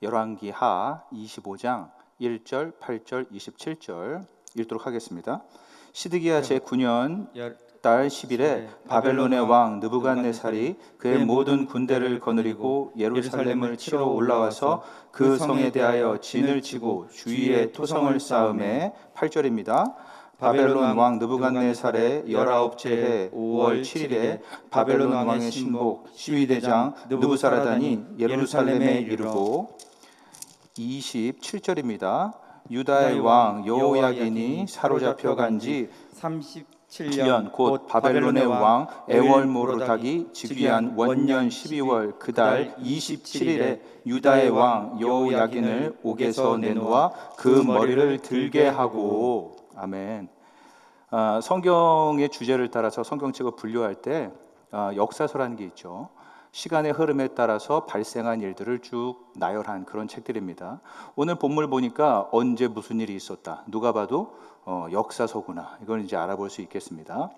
열왕기하 25장 1절, 8절, 27절 읽도록 하겠습니다. 시드기야 제9년 달 10일에 바벨론의 왕 느부갓네살이 그의 모든 군대를 거느리고 예루살렘을 치러 올라와서 그 성에 대하여 진을 치고 주위에 토성을 쌓음에 8절입니다. 바벨론 왕 느부갓네살의 19째 해 5월 7일에 바벨론 왕의 신복 시위대장 느부사라단이 예루살렘에 이르고 27절입니다. 유다의 왕 여호야긴이 사로잡혀 간 지 37년 곧 바벨론의 왕 에월모로닥이 즉위한 원년 12월 그달 27일에 유다의 왕 여호야긴을 옥에서 내놓아 그 머리를 들게 하고. 아멘. 성경의 주제를 따라서 성경책을 분류할 때 역사서라는 게 있죠. 시간의 흐름에 따라서 발생한 일들을 쭉 나열한 그런 책들입니다. 오늘 본문을 보니까 언제 무슨 일이 있었다, 누가 봐도 역사서구나, 이걸 이제 알아볼 수 있겠습니다.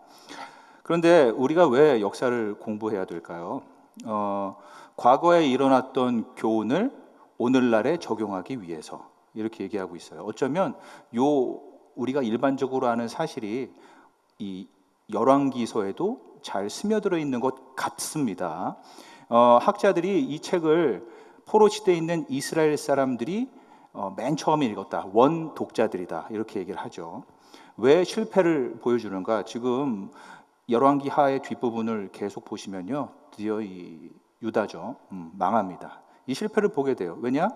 그런데 우리가 왜 역사를 공부해야 될까요? 과거에 일어났던 교훈을 오늘날에 적용하기 위해서 이렇게 얘기하고 있어요. 어쩌면 우리가 일반적으로 아는 사실이 이 열왕기서에도 잘 스며들어 있는 것 같습니다. 학자들이 이 책을 포로 시대에 있는 이스라엘 사람들이 맨 처음에 읽었다, 원 독자들이다, 이렇게 얘기를 하죠. 왜 실패를 보여주는가? 지금 열왕기하의 뒷부분을 계속 보시면요, 드디어 이 유다죠, 망합니다. 이 실패를 보게 돼요. 왜냐?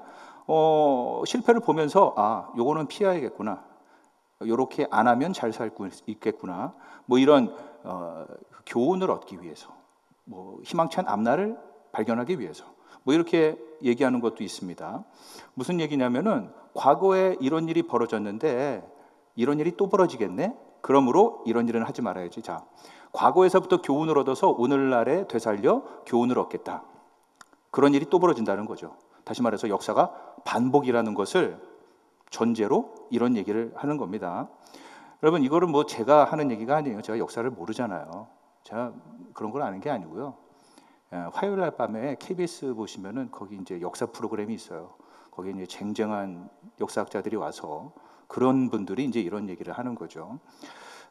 실패를 보면서 요거는 피해야겠구나, 요렇게 안 하면 잘 살 수 있겠구나, 뭐 이런 교훈을 얻기 위해서, 뭐 희망찬 앞날을 발견하기 위해서, 뭐 이렇게 얘기하는 것도 있습니다. 무슨 얘기냐면은 과거에 이런 일이 벌어졌는데 이런 일이 또 벌어지겠네? 그러므로 이런 일은 하지 말아야지. 자, 과거에서부터 교훈을 얻어서 오늘날에 되살려 교훈을 얻겠다. 그런 일이 또 벌어진다는 거죠. 다시 말해서 역사가 반복이라는 것을 전제로 이런 얘기를 하는 겁니다. 여러분, 이거는 뭐 제가 하는 얘기가 아니에요. 제가 역사를 모르잖아요. 제가 그런 걸 아는 게 아니고요. 화요일 날 밤에 KBS 보시면은 거기 이제 역사 프로그램이 있어요. 거기 이제 쟁쟁한 역사학자들이 와서 그런 분들이 이제 이런 얘기를 하는 거죠.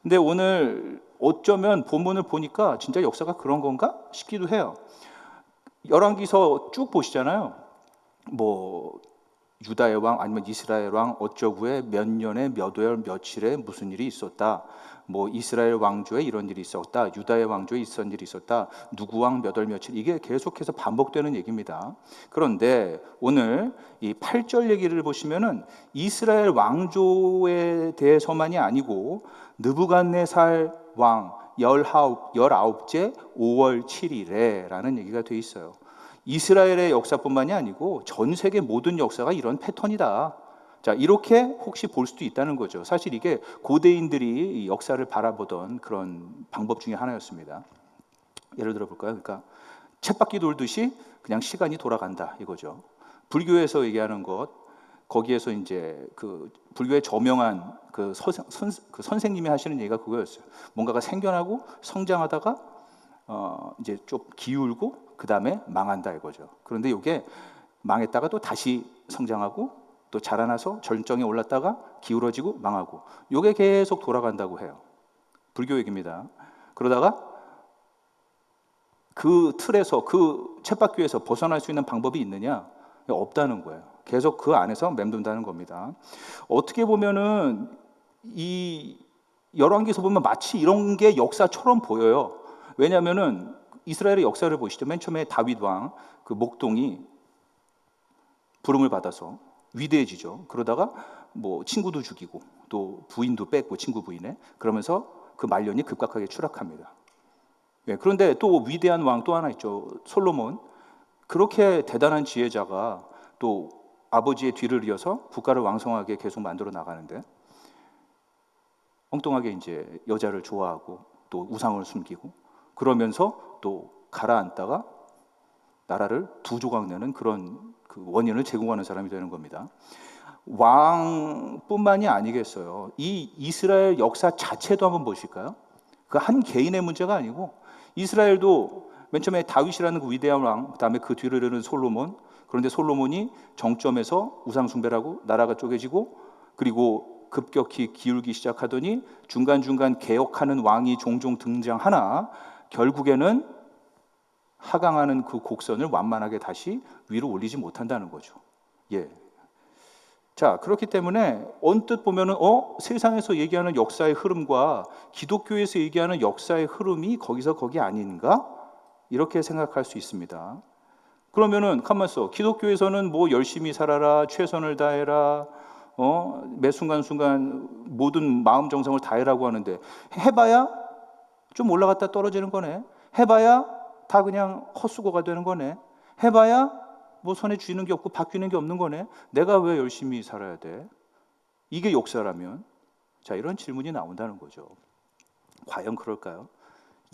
근데 오늘 어쩌면 본문을 보니까 진짜 역사가 그런 건가 싶기도 해요. 열왕기서 쭉 보시잖아요. 뭐 유다의 왕 아니면 이스라엘 왕 어쩌구에 몇 년에 몇 월 며칠에 무슨 일이 있었다, 뭐 이스라엘 왕조에 이런 일이 있었다, 유다의 왕조에 있었던 일이 있었다, 누구 왕 몇 월 며칠, 이게 계속해서 반복되는 얘기입니다. 그런데 오늘 이 8절 얘기를 보시면은 이스라엘 왕조에 대해서만이 아니고 느부갓네살 왕 19째 5월 7일에 라는 얘기가 돼 있어요. 이스라엘의 역사뿐만이 아니고 전 세계 모든 역사가 이런 패턴이다. 자, 이렇게 혹시 볼 수도 있다는 거죠. 사실 이게 고대인들이 역사를 바라보던 그런 방법 중에 하나였습니다. 예를 들어 볼까요? 그러니까 쳇바퀴 돌듯이 그냥 시간이 돌아간다, 이거죠. 불교에서 얘기하는 것, 거기에서 이제 그 불교의 저명한 그 선생님이 하시는 얘기가 그거였어요. 뭔가가 생겨나고 성장하다가 이제 좀 기울고 그 다음에 망한다, 이거죠. 그런데 이게 망했다가 또 다시 성장하고 또 자라나서 절정에 올랐다가 기울어지고 망하고, 이게 계속 돌아간다고 해요. 불교 얘기입니다. 그러다가 그 틀에서, 그 쳇바퀴에서 벗어날 수 있는 방법이 있느냐? 없다는 거예요. 계속 그 안에서 맴돈다는 겁니다. 어떻게 보면은 이 열왕기서 보면 마치 이런 게 역사처럼 보여요. 왜냐하면은 이스라엘의 역사를 보시죠. 맨 처음에 다윗 왕 그 목동이 부름을 받아서 위대해지죠. 그러다가 뭐 친구도 죽이고 또 부인도 뺏고, 친구 부인에, 그러면서 그 말년이 급격하게 추락합니다. 그런데 또 위대한 왕 또 하나 있죠. 솔로몬. 그렇게 대단한 지혜자가 또 아버지의 뒤를 이어서 국가를 왕성하게 계속 만들어 나가는데 엉뚱하게 이제 여자를 좋아하고 또 우상을 숨기고 그러면서 또 가라앉다가 나라를 두 조각 내는 그런 그 원인을 제공하는 사람이 되는 겁니다. 왕뿐만이 아니겠어요. 이 이스라엘 역사 자체도 한번 보실까요? 그 한 개인의 문제가 아니고 이스라엘도 맨 처음에 다윗이라는 그 위대한 왕, 그다음에 그 뒤를 이르는 솔로몬, 그런데 솔로몬이 정점에서 우상 숭배를 하고 나라가 쪼개지고 그리고 급격히 기울기 시작하더니 중간중간 개혁하는 왕이 종종 등장하나 결국에는 하강하는 그 곡선을 완만하게 다시 위로 올리지 못한다는 거죠. 예. 자, 그렇기 때문에 언뜻 보면은 세상에서 얘기하는 역사의 흐름과 기독교에서 얘기하는 역사의 흐름이 거기서 거기 아닌가? 이렇게 생각할 수 있습니다. 그러면은 가만 있어. 기독교에서는 뭐 열심히 살아라, 최선을 다해라, 매 순간순간 모든 마음 정성을 다해라고 하는데 해봐야 좀 올라갔다 떨어지는 거네. 해봐야 다 그냥 헛수고가 되는 거네. 해봐야 뭐 손에 쥐는 게 없고 바뀌는 게 없는 거네. 내가 왜 열심히 살아야 돼? 이게 역사라면, 자, 이런 질문이 나온다는 거죠. 과연 그럴까요?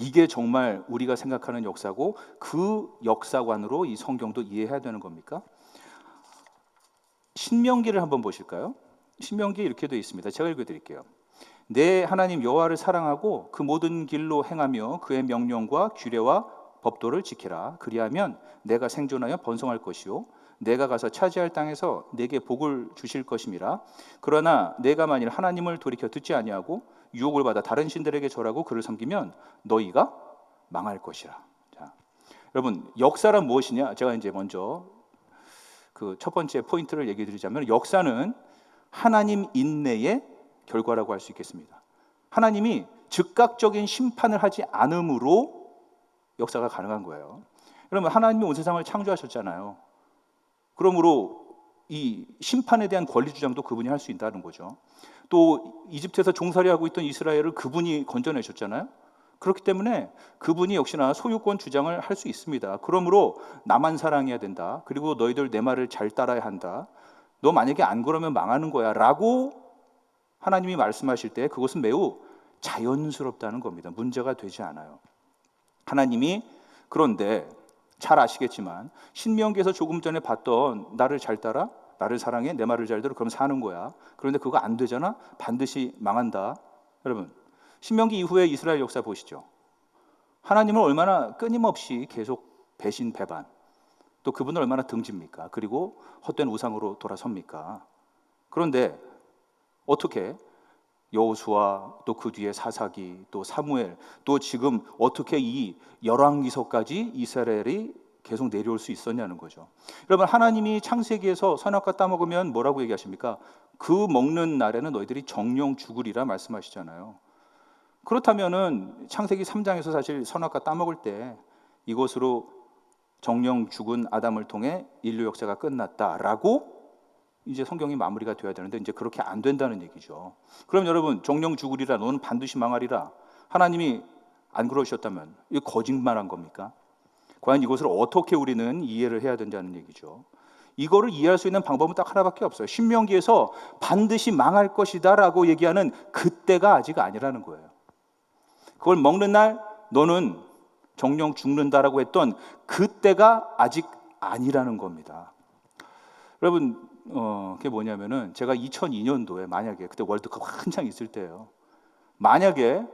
이게 정말 우리가 생각하는 역사고 그 역사관으로 이 성경도 이해해야 되는 겁니까? 신명기를 한번 보실까요? 신명기에 이렇게 되어 있습니다. 제가 읽어드릴게요. 내 하나님 여호와를 사랑하고 그 모든 길로 행하며 그의 명령과 규례와 법도를 지키라. 그리하면 내가 생존하여 번성할 것이요 내가 가서 차지할 땅에서 내게 복을 주실 것임이라. 그러나 내가 만일 하나님을 돌이켜 듣지 아니하고 유혹을 받아 다른 신들에게 절하고 그를 섬기면 너희가 망할 것이라. 자, 여러분, 역사란 무엇이냐? 제가 이제 먼저 그 첫 번째 포인트를 얘기해 드리자면 역사는 하나님 인내의 결과라고 할 수 있겠습니다. 하나님이 즉각적인 심판을 하지 않음으로 역사가 가능한 거예요. 여러분, 하나님이 온 세상을 창조하셨잖아요. 그러므로 이 심판에 대한 권리 주장도 그분이 할 수 있다는 거죠. 또 이집트에서 종살이하고 있던 이스라엘을 그분이 건져내셨잖아요. 그렇기 때문에 그분이 역시나 소유권 주장을 할 수 있습니다. 그러므로 나만 사랑해야 된다. 그리고 너희들 내 말을 잘 따라야 한다. 너 만약에 안 그러면 망하는 거야 라고 하나님이 말씀하실 때 그것은 매우 자연스럽다는 겁니다. 문제가 되지 않아요. 하나님이 그런데 잘 아시겠지만 신명기에서 조금 전에 봤던 나를 잘 따라, 나를 사랑해, 내 말을 잘 들어, 그럼 사는 거야. 그런데 그거 안 되잖아? 반드시 망한다. 여러분, 신명기 이후에 이스라엘 역사 보시죠. 하나님을 얼마나 끊임없이 계속 배신, 배반, 또 그분을 얼마나 등집니까? 그리고 헛된 우상으로 돌아섭니까? 그런데 어떻게 여호수아, 또 그 뒤에 사사기, 또 사무엘, 또 지금 어떻게 이 열왕기서까지 이스라엘이 계속 내려올 수 있었냐는 거죠. 여러분, 하나님이 창세기에서 선악과 따먹으면 뭐라고 얘기하십니까? 그 먹는 날에는 너희들이 정령 죽으리라 말씀하시잖아요. 그렇다면은 창세기 3장에서 사실 선악과 따먹을 때 이것으로 정령 죽은 아담을 통해 인류 역사가 끝났다라고 이제 성경이 마무리가 되어야 되는데 이제 그렇게 안 된다는 얘기죠. 그럼 여러분, 정령 죽으리라, 너는 반드시 망하리라, 하나님이 안 그러셨다면 이거 거짓말한 겁니까? 과연 이것을 어떻게 우리는 이해를 해야 된다는 얘기죠. 이거를 이해할 수 있는 방법은 딱 하나밖에 없어요. 신명기에서 반드시 망할 것이다 라고 얘기하는 그때가 아직 아니라는 거예요. 그걸 먹는 날 너는 정령 죽는다라고 했던 그때가 아직 아니라는 겁니다. 여러분, 그게 뭐냐면은 제가 2002년도에 만약에 그때 월드컵 한창 있을 때예요. 만약에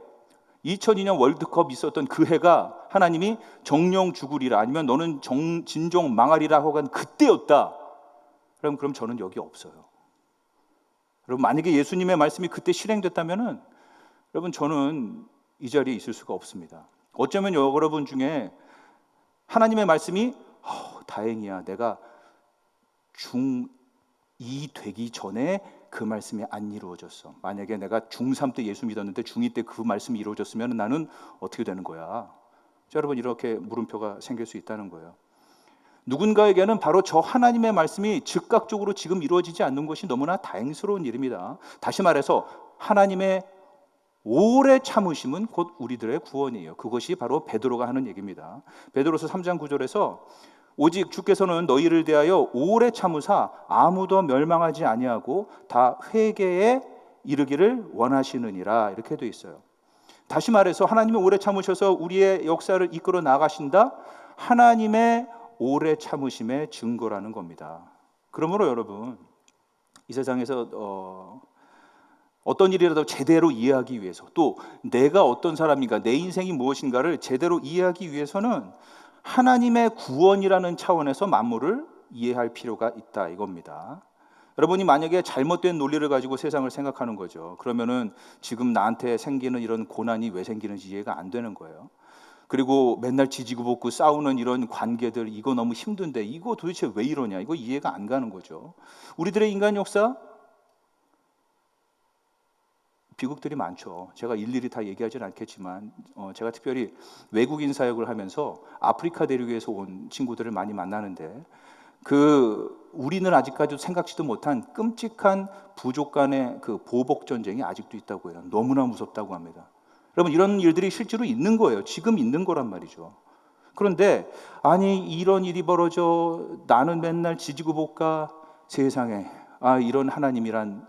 2002년 월드컵 있었던 그 해가 하나님이 정령 죽으리라 아니면 너는 진정 망하리라 하고 한 그때였다. 그럼 저는 여기 없어요. 여러분, 만약에 예수님의 말씀이 그때 실행됐다면은 여러분, 저는 이 자리에 있을 수가 없습니다. 어쩌면 여러분 중에 하나님의 말씀이 다행이야, 내가 중2 되기 전에 그 말씀이 안 이루어졌어. 만약에 내가 중3 때 예수 믿었는데 중2 때 그 말씀이 이루어졌으면 나는 어떻게 되는 거야? 자, 여러분, 이렇게 물음표가 생길 수 있다는 거예요. 누군가에게는 바로 저 하나님의 말씀이 즉각적으로 지금 이루어지지 않는 것이 너무나 다행스러운 일입니다. 다시 말해서 하나님의 오래 참으심은 곧 우리들의 구원이에요. 그것이 바로 베드로가 하는 얘기입니다. 베드로서 3장 9절에서 오직 주께서는 너희를 대하여 오래 참으사 아무도 멸망하지 아니하고 다 회개에 이르기를 원하시느니라, 이렇게 되어 있어요. 다시 말해서 하나님이 오래 참으셔서 우리의 역사를 이끌어 나가신다, 하나님의 오래 참으심의 증거라는 겁니다. 그러므로 여러분, 이 세상에서 어떤 일이라도 제대로 이해하기 위해서, 또 내가 어떤 사람인가, 내 인생이 무엇인가를 제대로 이해하기 위해서는 하나님의 구원이라는 차원에서 만물을 이해할 필요가 있다 이겁니다. 여러분이 만약에 잘못된 논리를 가지고 세상을 생각하는 거죠. 그러면은 지금 나한테 생기는 이런 고난이 왜 생기는지 이해가 안 되는 거예요. 그리고 맨날 지지고 볶고 싸우는 이런 관계들, 이거 너무 힘든데 이거 도대체 왜 이러냐, 이거 이해가 안 가는 거죠. 우리들의 인간 역사 비극들이 많죠. 제가 일일이 다 얘기하지는 않겠지만 제가 특별히 외국인 사역을 하면서 아프리카 대륙에서 온 친구들을 많이 만나는데 우리는 아직까지도 생각지도 못한 끔찍한 부족 간의 그 보복 전쟁이 아직도 있다고 해요. 너무나 무섭다고 합니다. 여러분, 이런 일들이 실제로 있는 거예요. 지금 있는 거란 말이죠. 그런데 아니 이런 일이 벌어져 나는 맨날 지지고 볶아, 세상에 이런 하나님이란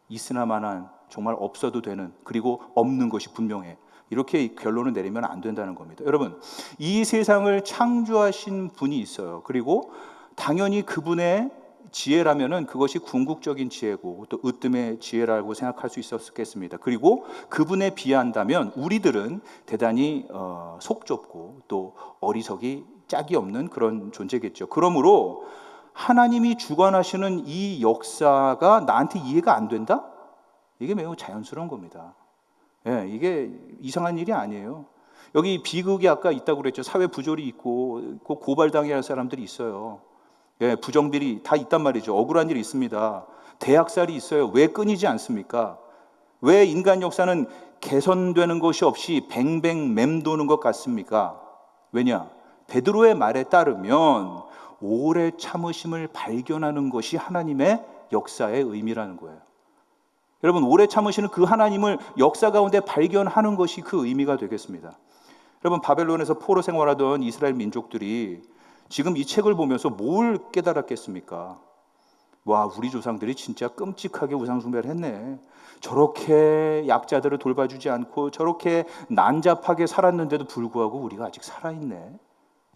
있으나마나 정말 없어도 되는, 그리고 없는 것이 분명해, 이렇게 결론을 내리면 안 된다는 겁니다. 여러분, 이 세상을 창조하신 분이 있어요. 그리고 당연히 그분의 지혜라면은 그것이 궁극적인 지혜고 또 으뜸의 지혜라고 생각할 수 있었겠습니다. 그리고 그분에 비한다면 우리들은 대단히 속 좁고 또 어리석이 짝이 없는 그런 존재겠죠. 그러므로 하나님이 주관하시는 이 역사가 나한테 이해가 안 된다? 이게 매우 자연스러운 겁니다. 예, 이게 이상한 일이 아니에요. 여기 비극이 아까 있다고 그랬죠. 사회 부조리 있고 고발당해야 할 사람들이 있어요. 예, 부정들이 다 있단 말이죠. 억울한 일이 있습니다. 대학살이 있어요. 왜 끊이지 않습니까? 왜 인간 역사는 개선되는 것이 없이 뱅뱅 맴도는 것 같습니까? 왜냐? 베드로의 말에 따르면 오래 참으심을 발견하는 것이 하나님의 역사의 의미라는 거예요. 여러분, 오래 참으시는 그 하나님을 역사 가운데 발견하는 것이 그 의미가 되겠습니다. 여러분, 바벨론에서 포로 생활하던 이스라엘 민족들이 지금 이 책을 보면서 뭘 깨달았겠습니까? 와, 우리 조상들이 진짜 끔찍하게 우상숭배를 했네. 저렇게 약자들을 돌봐주지 않고 저렇게 난잡하게 살았는데도 불구하고 우리가 아직 살아있네.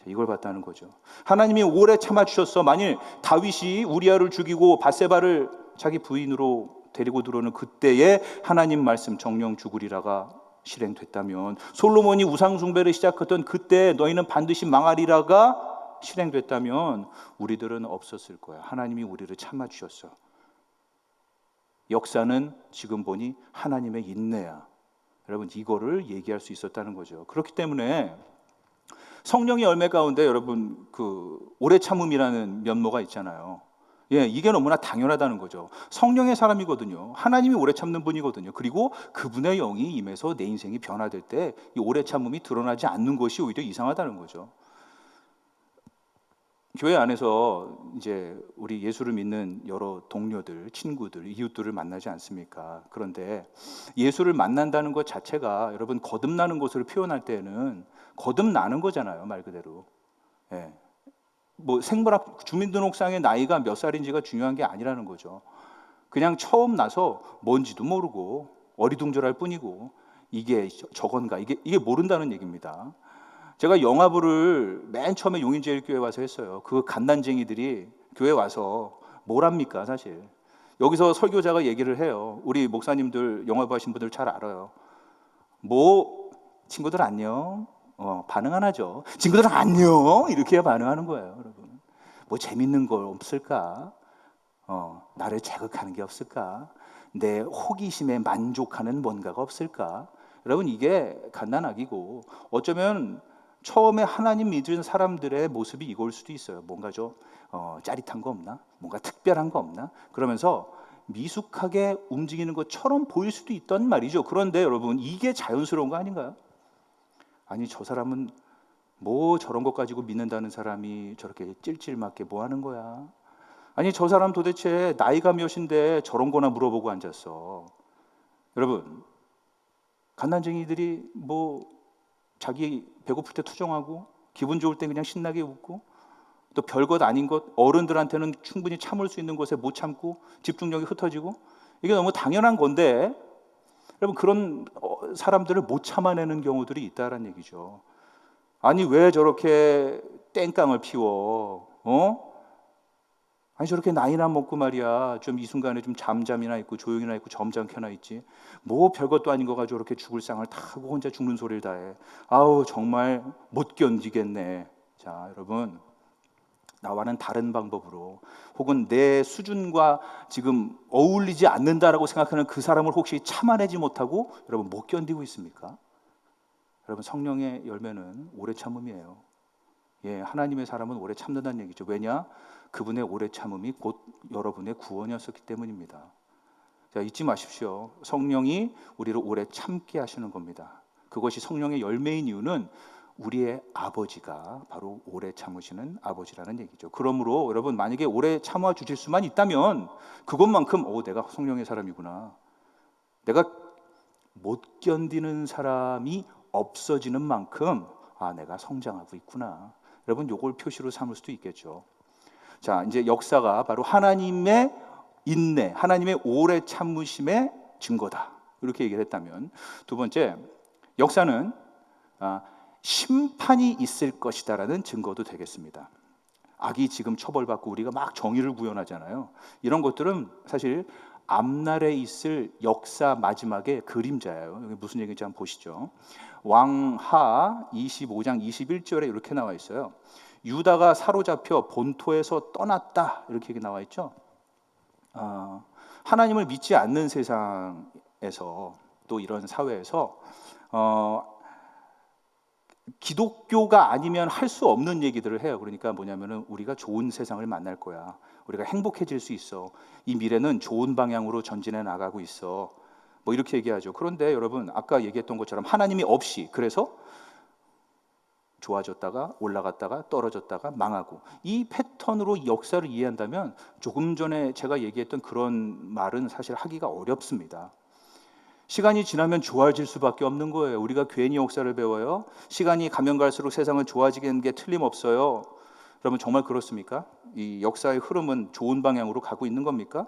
이걸 봤다는 거죠. 하나님이 오래 참아주셨어. 만일 다윗이 우리아를 죽이고 밧세바를 자기 부인으로 데리고 들어오는 그때에 하나님 말씀 정령 죽으리라가 실행됐다면, 솔로몬이 우상숭배를 시작했던 그때 너희는 반드시 망하리라가 실행됐다면 우리들은 없었을 거야. 하나님이 우리를 참아주셨어. 역사는 지금 보니 하나님의 인내야. 여러분, 이거를 얘기할 수 있었다는 거죠. 그렇기 때문에 성령의 열매 가운데 여러분 오래 참음이라는 면모가 있잖아요. 예, 이게 너무나 당연하다는 거죠. 성령의 사람이거든요. 하나님이 오래 참는 분이거든요. 그리고 그분의 영이 임해서 내 인생이 변화될 때 이 오래 참음이 드러나지 않는 것이 오히려 이상하다는 거죠. 교회 안에서 이제 우리 예수를 믿는 여러 동료들, 친구들, 이웃들을 만나지 않습니까? 그런데 예수를 만난다는 것 자체가 여러분 거듭나는 것으로 표현할 때는 거듭나는 거잖아요, 말 그대로. 예. 뭐 생물학 주민등록상의 나이가 몇 살인지가 중요한 게 아니라는 거죠. 그냥 처음 나서 뭔지도 모르고 어리둥절할 뿐이고 이게 저건가 이게 모른다는 얘기입니다. 제가 영화부를 맨 처음에 용인제일교회 와서 했어요. 그 갓난쟁이들이 교회 와서 뭘 합니까, 사실. 여기서 설교자가 얘기를 해요. 우리 목사님들 영화부 하신 분들 잘 알아요. 뭐 친구들 안녕. 반응 안 하죠. 친구들 안녕 이렇게 해야 반응하는 거예요, 여러분. 뭐 재밌는 거 없을까? 나를 자극하는 게 없을까? 내 호기심에 만족하는 뭔가가 없을까? 여러분, 이게 갓난아기고 어쩌면 처음에 하나님 믿은 사람들의 모습이 이걸 수도 있어요. 뭔가 좀 짜릿한 거 없나? 뭔가 특별한 거 없나? 그러면서 미숙하게 움직이는 것처럼 보일 수도 있단 말이죠. 그런데 여러분, 이게 자연스러운 거 아닌가요? 아니, 저 사람은 뭐 저런 것 가지고 믿는다는 사람이 저렇게 찔찔맞게 뭐 하는 거야? 아니, 저 사람 도대체 나이가 몇인데 저런 거나 물어보고 앉았어. 여러분, 갓난쟁이들이 뭐 자기 배고플 때 투정하고 기분 좋을 때 그냥 신나게 웃고 또 별것 아닌 것, 어른들한테는 충분히 참을 수 있는 것에 못 참고 집중력이 흩어지고, 이게 너무 당연한 건데 여러분, 그런 사람들을 못 참아내는 경우들이 있다는 얘기죠. 아니, 왜 저렇게 땡깡을 피워? 아니, 저렇게 나이나 먹고 말이야, 좀 이 순간에 좀 잠잠이나 있고 조용히나 있고 점잖게나 있지, 뭐 별것도 아닌 거 가지고 저렇게 죽을 상을 타고 혼자 죽는 소리를 다해. 아우, 정말 못 견디겠네. 자, 여러분, 나와는 다른 방법으로, 혹은 내 수준과 지금 어울리지 않는다라고 생각하는 그 사람을 혹시 참아내지 못하고 여러분 못 견디고 있습니까? 여러분, 성령의 열매는 오래 참음이에요. 예, 하나님의 사람은 오래 참는다는 얘기죠. 왜냐? 그분의 오래 참음이 곧 여러분의 구원이었었기 때문입니다. 자, 잊지 마십시오. 성령이 우리를 오래 참게 하시는 겁니다. 그것이 성령의 열매인 이유는 우리의 아버지가 바로 오래 참으시는 아버지라는 얘기죠. 그러므로 여러분, 만약에 오래 참아 주실 수만 있다면 그것만큼 내가 성령의 사람이구나, 내가 못 견디는 사람이 없어지는 만큼 내가 성장하고 있구나, 여러분, 요걸 표시로 삼을 수도 있겠죠. 자, 이제 역사가 바로 하나님의 인내, 하나님의 오래 참으심의 증거다, 이렇게 얘기를 했다면, 두 번째, 역사는 심판이 있을 것이다라는 증거도 되겠습니다. 악이 지금 처벌받고 우리가 막 정의를 구현하잖아요. 이런 것들은 사실 앞날에 있을 역사 마지막의 그림자예요. 여기 무슨 얘기인지 한번 보시죠. 왕하 25장 21절에 이렇게 나와 있어요. 유다가 사로잡혀 본토에서 떠났다, 이렇게 나와 있죠. 하나님을 믿지 않는 세상에서, 또 이런 사회에서 기독교가 아니면 할 수 없는 얘기들을 해요. 그러니까 뭐냐면은 우리가 좋은 세상을 만날 거야, 우리가 행복해질 수 있어, 이 미래는 좋은 방향으로 전진해 나가고 있어, 뭐 이렇게 얘기하죠. 그런데 여러분, 아까 얘기했던 것처럼 하나님이 없이, 그래서 좋아졌다가 올라갔다가 떨어졌다가 망하고, 이 패턴으로 역사를 이해한다면 조금 전에 제가 얘기했던 그런 말은 사실 하기가 어렵습니다. 시간이 지나면 좋아질 수밖에 없는 거예요. 우리가 괜히 역사를 배워요? 시간이 가면 갈수록 세상은 좋아지는 게 틀림없어요. 여러분, 정말 그렇습니까? 이 역사의 흐름은 좋은 방향으로 가고 있는 겁니까?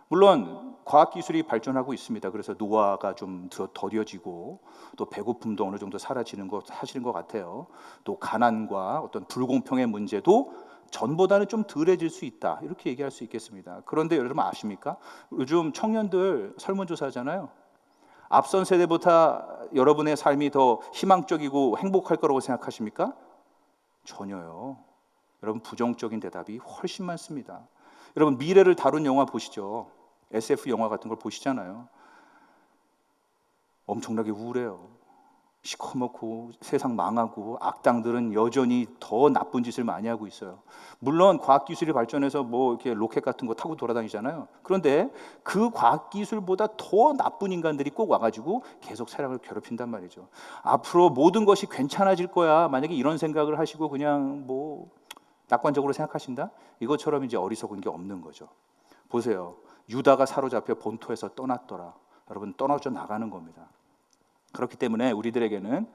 물론 과학기술이 발전하고 있습니다. 그래서 노화가 좀 더뎌지고, 또 배고픔도 어느 정도 사라지는 거 사실인 것 같아요. 또 가난과 어떤 불공평의 문제도 전보다는 좀 덜해질 수 있다, 이렇게 얘기할 수 있겠습니다. 그런데 여러분 아십니까? 요즘 청년들 설문조사하잖아요. 앞선 세대보다 여러분의 삶이 더 희망적이고 행복할 거라고 생각하십니까? 전혀요. 여러분, 부정적인 대답이 훨씬 많습니다. 여러분, 미래를 다룬 영화 보시죠. SF 영화 같은 걸 보시잖아요. 엄청나게 우울해요. 시커멓고 세상 망하고 악당들은 여전히 더 나쁜 짓을 많이 하고 있어요. 물론 과학기술이 발전해서 뭐 이렇게 로켓 같은 거 타고 돌아다니잖아요. 그런데 그 과학기술보다 더 나쁜 인간들이 꼭 와가지고 계속 사람을 괴롭힌단 말이죠. 앞으로 모든 것이 괜찮아질 거야, 만약에 이런 생각을 하시고 그냥 뭐 낙관적으로 생각하신다? 이것처럼 이제 어리석은 게 없는 거죠. 보세요. 유다가 사로잡혀 본토에서 떠났더라. 여러분, 떠나져 나가는 겁니다. 그렇기 때문에 우리들에게는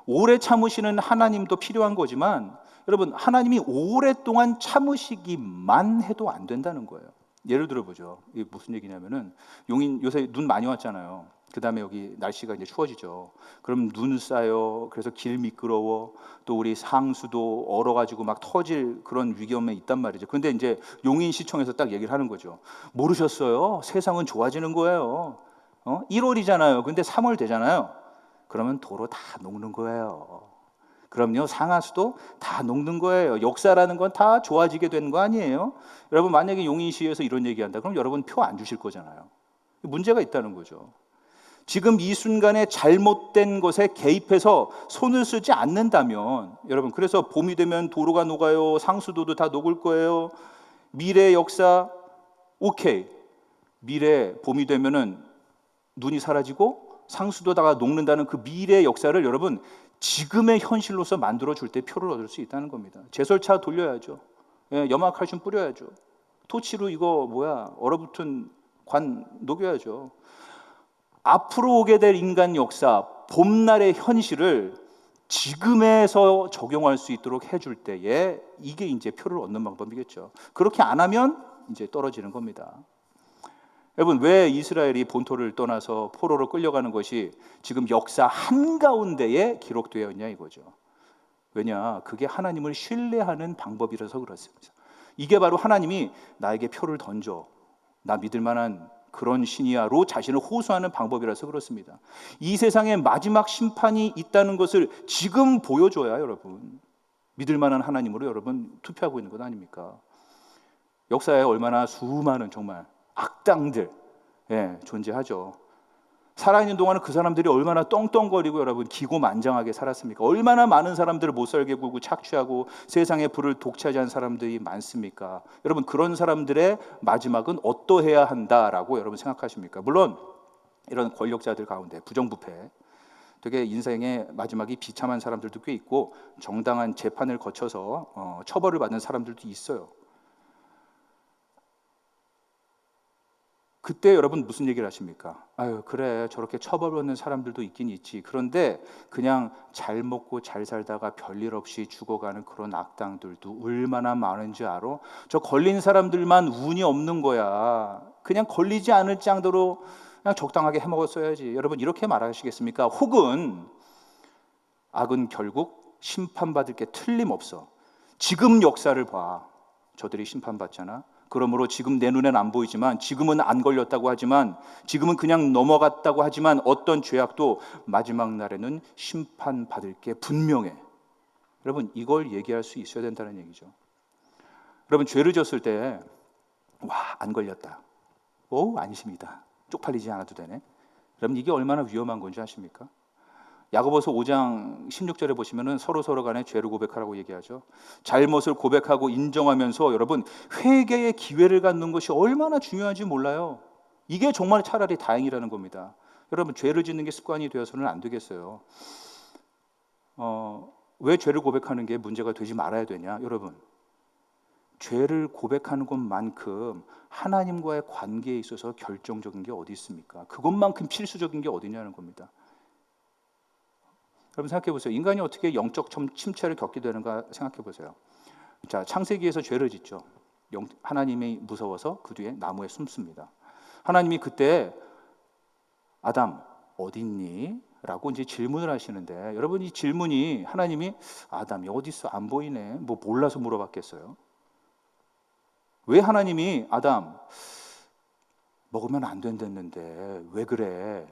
오래 참으시는 하나님도 필요한 거지만, 여러분, 하나님이 오랫동안 참으시기만 해도 안 된다는 거예요. 예를 들어보죠. 이게 무슨 얘기냐면은, 용인 요새 눈 많이 왔잖아요. 그 다음에 여기 날씨가 이제 추워지죠. 그럼 눈 쌓여, 그래서 길 미끄러워, 또 우리 상수도 얼어가지고 막 터질 그런 위험에 있단 말이죠. 그런데 이제 용인시청에서 딱 얘기를 하는 거죠. 모르셨어요? 세상은 좋아지는 거예요. 1월이잖아요. 근데 3월 되잖아요. 그러면 도로 다 녹는 거예요. 그럼요, 상하수도 다 녹는 거예요. 역사라는 건 다 좋아지게 되는 거 아니에요? 여러분, 만약에 용인시에서 이런 얘기한다, 그럼 여러분 표 안 주실 거잖아요. 문제가 있다는 거죠. 지금 이 순간에 잘못된 것에 개입해서 손을 쓰지 않는다면, 여러분, 그래서 봄이 되면 도로가 녹아요, 상수도도 다 녹을 거예요. 미래의 역사, 오케이. 미래 봄이 되면은 눈이 사라지고 상수도다가 녹는다는 그 미래의 역사를 여러분 지금의 현실로서 만들어 줄 때 표를 얻을 수 있다는 겁니다. 제설차 돌려야죠. 염화칼슘 뿌려야죠. 토치로 이거 얼어붙은 관 녹여야죠. 앞으로 오게 될 인간 역사, 봄날의 현실을 지금에서 적용할 수 있도록 해줄 때에 이게 이제 표를 얻는 방법이겠죠. 그렇게 안 하면 이제 떨어지는 겁니다. 여러분, 왜 이스라엘이 본토를 떠나서 포로로 끌려가는 것이 지금 역사 한가운데에 기록되어 있냐 이거죠. 왜냐? 그게 하나님을 신뢰하는 방법이라서 그렇습니다. 이게 바로 하나님이 나에게 표를 던져, 나 믿을 만한 그런 신이야로 자신을 호소하는 방법이라서 그렇습니다. 이 세상에 마지막 심판이 있다는 것을 지금 보여줘야 여러분 믿을 만한 하나님으로 여러분 투표하고 있는 것 아닙니까? 역사에 얼마나 수많은 정말 악당들 존재하죠. 살아있는 동안은 그 사람들이 얼마나 떵떵거리고 여러분 기고만장하게 살았습니까? 얼마나 많은 사람들을 못살게 굴고 착취하고 세상의 불을 독차지한 사람들이 많습니까? 여러분 그런 사람들의 마지막은 어떠해야 한다라고 여러분 생각하십니까? 물론 이런 권력자들 가운데 부정부패 되게 인생의 마지막이 비참한 사람들도 꽤 있고 정당한 재판을 거쳐서 처벌을 받는 사람들도 있어요. 그때 여러분 무슨 얘기를 하십니까? 아유 그래 저렇게 처벌받는 사람들도 있긴 있지. 그런데 그냥 잘 먹고 잘 살다가 별일 없이 죽어가는 그런 악당들도 얼마나 많은지 알아? 저 걸린 사람들만 운이 없는 거야. 그냥 걸리지 않을 정도로 그냥 적당하게 해먹었어야지. 여러분 이렇게 말하시겠습니까? 혹은 악은 결국 심판받을 게 틀림없어. 지금 역사를 봐. 저들이 심판받잖아. 그러므로 지금 내 눈엔 안 보이지만 지금은 안 걸렸다고 하지만 지금은 그냥 넘어갔다고 하지만 어떤 죄악도 마지막 날에는 심판받을 게 분명해. 여러분 이걸 얘기할 수 있어야 된다는 얘기죠. 여러분 죄를 졌을 때 와, 안 걸렸다. 오, 안심이다. 쪽팔리지 않아도 되네. 여러분 이게 얼마나 위험한 건지 아십니까? 야고보서 5장 16절에 보시면은 서로 간에 죄를 고백하라고 얘기하죠. 잘못을 고백하고 인정하면서 여러분 회개의 기회를 갖는 것이 얼마나 중요한지 몰라요. 이게 정말 차라리 다행이라는 겁니다. 여러분 죄를 짓는 게 습관이 되어서는 안 되겠어요. 왜 죄를 고백하는 게 문제가 되지 말아야 되냐? 여러분 죄를 고백하는 것만큼 하나님과의 관계에 있어서 결정적인 게 어디 있습니까? 그것만큼 필수적인 게 어디냐는 겁니다. 여러분 생각해 보세요. 인간이 어떻게 영적 침체를 겪게 되는가 생각해 보세요. 자, 창세기에서 죄를 짓죠. 하나님이 무서워서 그 뒤에 나무에 숨습니다. 하나님이 그때 아담 어디 있니? 라고 이제 질문을 하시는데 여러분 이 질문이 하나님이 아담이 어디 있어? 안 보이네. 뭐 몰라서 물어봤겠어요? 왜 하나님이 아담 먹으면 안 된댔는데 왜 그래?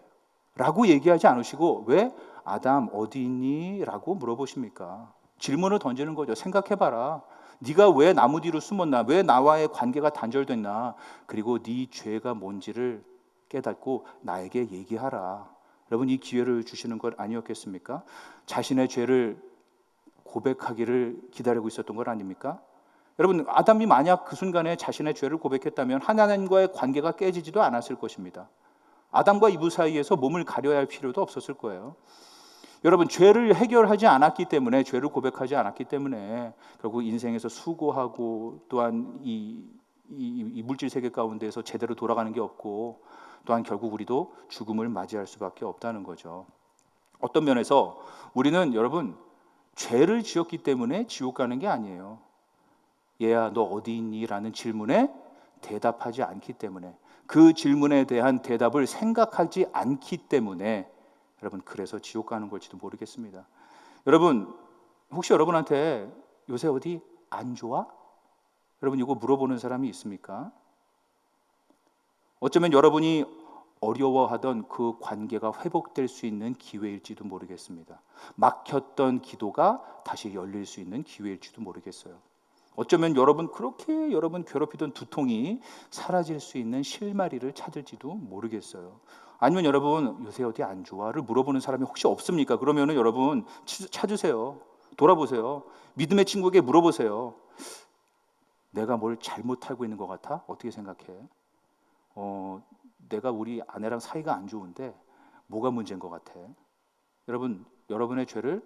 라고 얘기하지 않으시고 왜 아담 어디 있니? 라고 물어보십니까? 질문을 던지는 거죠. 생각해봐라. 네가 왜 나무 뒤로 숨었나? 왜 나와의 관계가 단절됐나? 그리고 네 죄가 뭔지를 깨닫고 나에게 얘기하라. 여러분 이 기회를 주시는 것 아니었겠습니까? 자신의 죄를 고백하기를 기다리고 있었던 것 아닙니까? 여러분 아담이 만약 그 순간에 자신의 죄를 고백했다면 하나님과의 관계가 깨지지도 않았을 것입니다. 아담과 이브 사이에서 몸을 가려야 할 필요도 없었을 거예요. 여러분 죄를 해결하지 않았기 때문에 죄를 고백하지 않았기 때문에 결국 인생에서 수고하고 또한 이 물질 세계 가운데서 제대로 돌아가는 게 없고 또한 결국 우리도 죽음을 맞이할 수밖에 없다는 거죠. 어떤 면에서 우리는 여러분 죄를 지었기 때문에 지옥 가는 게 아니에요. 얘야 너 어디 있니? 라는 질문에 대답하지 않기 때문에 그 질문에 대한 대답을 생각하지 않기 때문에 여러분 그래서 지옥 가는 걸지도 모르겠습니다. 여러분 혹시 여러분한테 요새 어디 안 좋아? 여러분 이거 물어보는 사람이 있습니까? 어쩌면 여러분이 어려워하던 그 관계가 회복될 수 있는 기회일지도 모르겠습니다. 막혔던 기도가 다시 열릴 수 있는 기회일지도 모르겠어요. 어쩌면 그렇게 여러분 괴롭히던 두통이 사라질 수 있는 실마리를 찾을지도 모르겠어요. 아니면 여러분 요새 어디 안 좋아?를 물어보는 사람이 혹시 없습니까? 그러면은 여러분 찾으세요. 돌아보세요. 믿음의 친구에게 물어보세요. 내가 뭘 잘못 알고 있는 것 같아? 어떻게 생각해? 내가 우리 아내랑 사이가 안 좋은데 뭐가 문제인 것 같아? 여러분 여러분의 죄를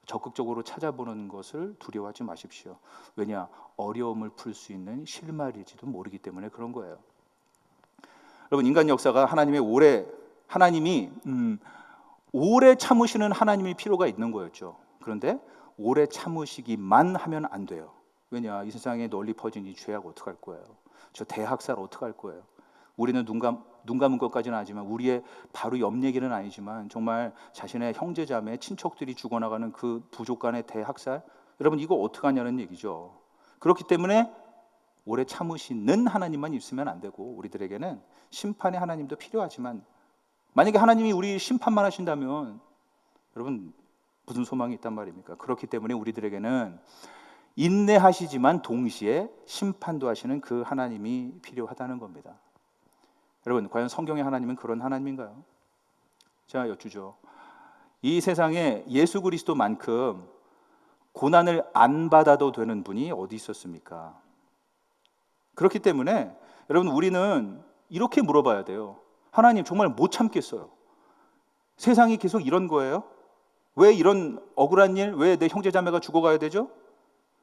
적극적으로 찾아보는 것을 두려워하지 마십시오. 왜냐? 어려움을 풀 수 있는 실마리일지도 모르기 때문에 그런 거예요. 여러분 인간 역사가 하나님이 오래 참으시는 하나님이 필요가 있는 거였죠. 그런데 오래 참으시기만 하면 안 돼요. 왜냐? 이 세상에 널리 퍼진 이 죄악 어떡할 거예요? 저 대학살 어떡할 거예요? 우리는 눈 감은 것까지는 아니지만 우리의 바로 옆 얘기는 아니지만 정말 자신의 형제자매 친척들이 죽어나가는 그 부족 간의 대학살 여러분 이거 어떡하냐는 얘기죠. 그렇기 때문에 오래 참으시는 하나님만 있으면 안 되고 우리들에게는 심판의 하나님도 필요하지만 만약에 하나님이 우리 심판만 하신다면 여러분 무슨 소망이 있단 말입니까? 그렇기 때문에 우리들에게는 인내하시지만 동시에 심판도 하시는 그 하나님이 필요하다는 겁니다. 여러분, 과연 성경의 하나님은 그런 하나님인가요? 자, 여쭈죠. 이 세상에 예수 그리스도만큼 고난을 안 받아도 되는 분이 어디 있었습니까? 그렇기 때문에 여러분, 우리는 이렇게 물어봐야 돼요. 하나님, 정말 못 참겠어요. 세상이 계속 이런 거예요? 왜 이런 억울한 일, 왜 내 형제 자매가 죽어가야 되죠?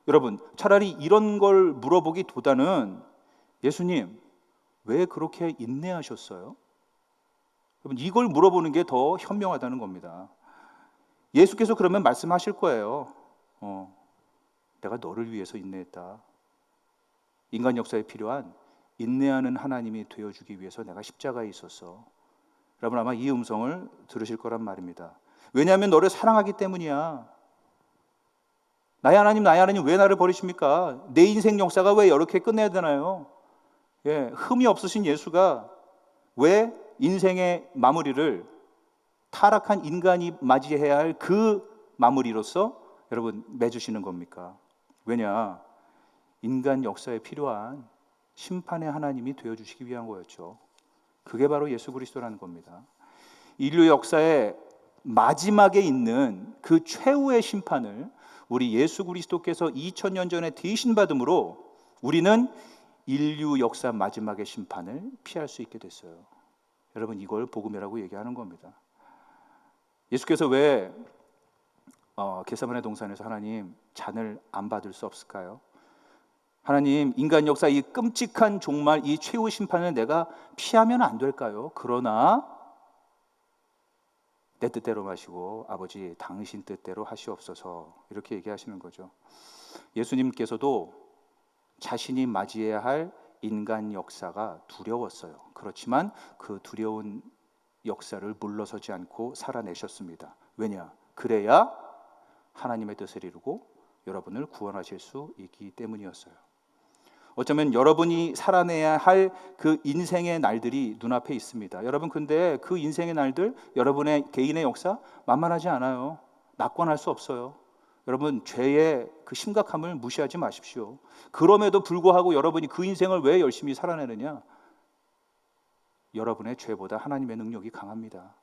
여러분, 차라리 이런 걸 물어보기보다는 예수님, 왜 그렇게 인내하셨어요? 여러분, 이걸 물어보는 게 더 현명하다는 겁니다. 예수께서 그러면 말씀하실 거예요. 내가 너를 위해서 인내했다. 인간 역사에 필요한 인내하는 하나님이 되어주기 위해서 내가 십자가에 있었어. 여러분, 아마 이 음성을 들으실 거란 말입니다. 왜냐하면 너를 사랑하기 때문이야. 나의 하나님 왜 나를 버리십니까? 내 인생 역사가 왜 이렇게 끝내야 되나요? 흠이 없으신 예수가 왜 인생의 마무리를 타락한 인간이 맞이해야 할 그 마무리로서 여러분 맺으시는 겁니까? 왜냐? 인간 역사에 필요한 심판의 하나님이 되어주시기 위한 거였죠. 그게 바로 예수 그리스도라는 겁니다. 인류 역사의 마지막에 있는 그 최후의 심판을 우리 예수 그리스도께서 2000년 전에 대신 받음으로 우리는 인류 역사 마지막의 심판을 피할 수 있게 됐어요. 여러분, 이걸 복음이라고 얘기하는 겁니다. 예수께서 왜 겟세마네 동산에서 하나님 잔을 안 받을 수 없을까요? 하나님, 인간 역사 이 끔찍한 종말, 이 최후 심판을 내가 피하면 안 될까요? 그러나 내 뜻대로 마시고 아버지 당신 뜻대로 하시옵소서, 이렇게 얘기하시는 거죠. 예수님께서도 자신이 맞이해야 할 인간 역사가 두려웠어요. 그렇지만 그 두려운 역사를 물러서지 않고 살아내셨습니다. 왜냐? 그래야 하나님의 뜻을 이루고 여러분을 구원하실 수 있기 때문이었어요. 어쩌면 여러분이 살아내야 할 그 인생의 날들이 눈앞에 있습니다. 여러분, 근데 그 인생의 날들, 여러분의 개인의 역사 만만하지 않아요. 낙관할 수 없어요. 여러분, 죄의 그 심각함을 무시하지 마십시오. 그럼에도 불구하고 여러분이 그 인생을 왜 열심히 살아내느냐? 여러분의 죄보다 하나님의 능력이 강합니다.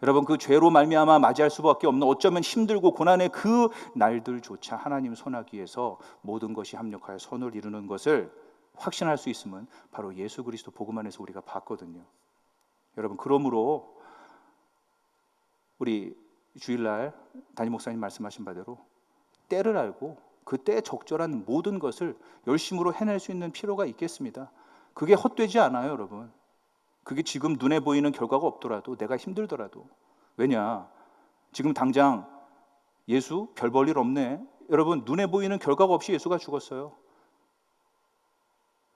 여러분, 그 죄로 말미암아 맞이할 수밖에 없는 어쩌면 힘들고 고난의 그 날들조차 하나님 손아귀에서 모든 것이 합력하여 선을 이루는 것을 확신할 수 있음은 바로 예수 그리스도 복음 안에서 우리가 봤거든요. 여러분, 그러므로 우리 주일날 담임 목사님 말씀하신 바대로 때를 알고 그때 적절한 모든 것을 열심으로 해낼 수 있는 필요가 있겠습니다. 그게 헛되지 않아요, 여러분. 그게 지금 눈에 보이는 결과가 없더라도, 내가 힘들더라도. 왜냐? 지금 당장 예수 별 볼 일 없네. 여러분, 눈에 보이는 결과가 없이 예수가 죽었어요.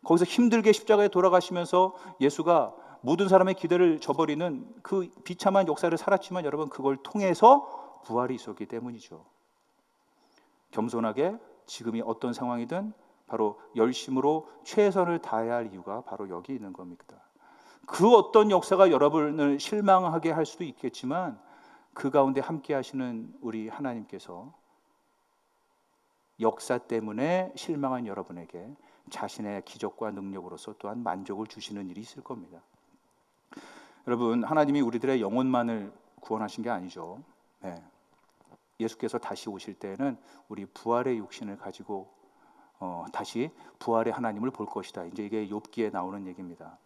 거기서 힘들게 십자가에 돌아가시면서 예수가 모든 사람의 기대를 저버리는 그 비참한 역사를 살았지만 여러분, 그걸 통해서 부활이 있었기 때문이죠. 겸손하게 지금이 어떤 상황이든 바로 열심으로 최선을 다해야 할 이유가 바로 여기 있는 겁니다. 그 어떤 역사가 여러분을 실망하게 할 수도 있겠지만 그 가운데 함께 하시는 우리 하나님께서 역사 때문에 실망한 여러분에게 자신의 기적과 능력으로서 또한 만족을 주시는 일이 있을 겁니다. 여러분, 하나님이 우리들의 영혼만을 구원하신 게 아니죠. 예수께서 다시 오실 때에는 우리 부활의 육신을 가지고 다시 부활의 하나님을 볼 것이다. 이제 이게 욥기에 나오는 얘기입니다.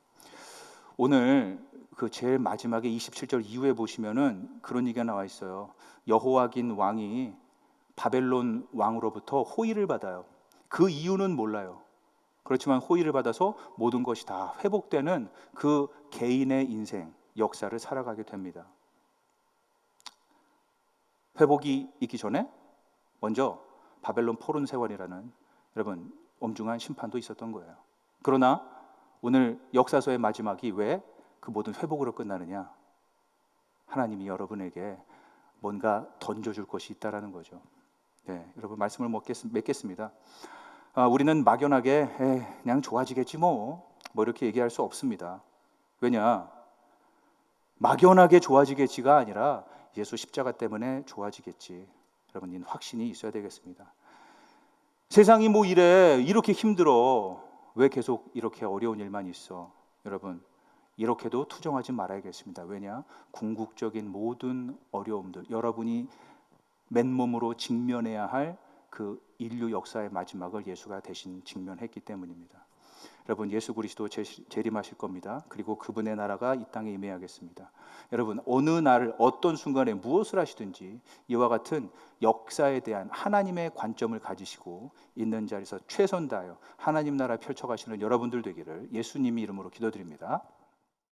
오늘 그 제일 마지막에 27절 이후에 보시면은 그런 얘기가 나와 있어요. 여호와긴 왕이 바벨론 왕으로부터 호의를 받아요. 그 이유는 몰라요. 그렇지만 호의를 받아서 모든 것이 다 회복되는 그 개인의 인생, 역사를 살아가게 됩니다. 회복이 있기 전에 먼저 바벨론 포른 세월이라는 여러분 엄중한 심판도 있었던 거예요. 그러나 오늘 역사서의 마지막이 왜 그 모든 회복으로 끝나느냐? 하나님이 여러분에게 뭔가 던져줄 것이 있다라는 거죠. 여러분, 말씀을 맺겠습니다. 우리는 막연하게 그냥 좋아지겠지 뭐 이렇게 얘기할 수 없습니다. 왜냐? 막연하게 좋아지겠지가 아니라 예수 십자가 때문에 좋아지겠지. 여러분, 이 확신이 있어야 되겠습니다. 세상이 뭐 이렇게 힘들어. 왜 계속 이렇게 어려운 일만 있어? 여러분, 이렇게도 투정하지 말아야겠습니다. 왜냐? 궁극적인 모든 어려움들, 여러분이 맨몸으로 직면해야 할 그 인류 역사의 마지막을 예수가 대신 직면했기 때문입니다. 여러분, 예수 그리스도 재림하실 겁니다. 그리고 그분의 나라가 이 땅에 임해야겠습니다. 여러분, 어느 날 어떤 순간에 무엇을 하시든지 이와 같은 역사에 대한 하나님의 관점을 가지시고 있는 자리에서 최선 다하여 하나님 나라 펼쳐가시는 여러분들 되기를 예수님의 이름으로 기도드립니다.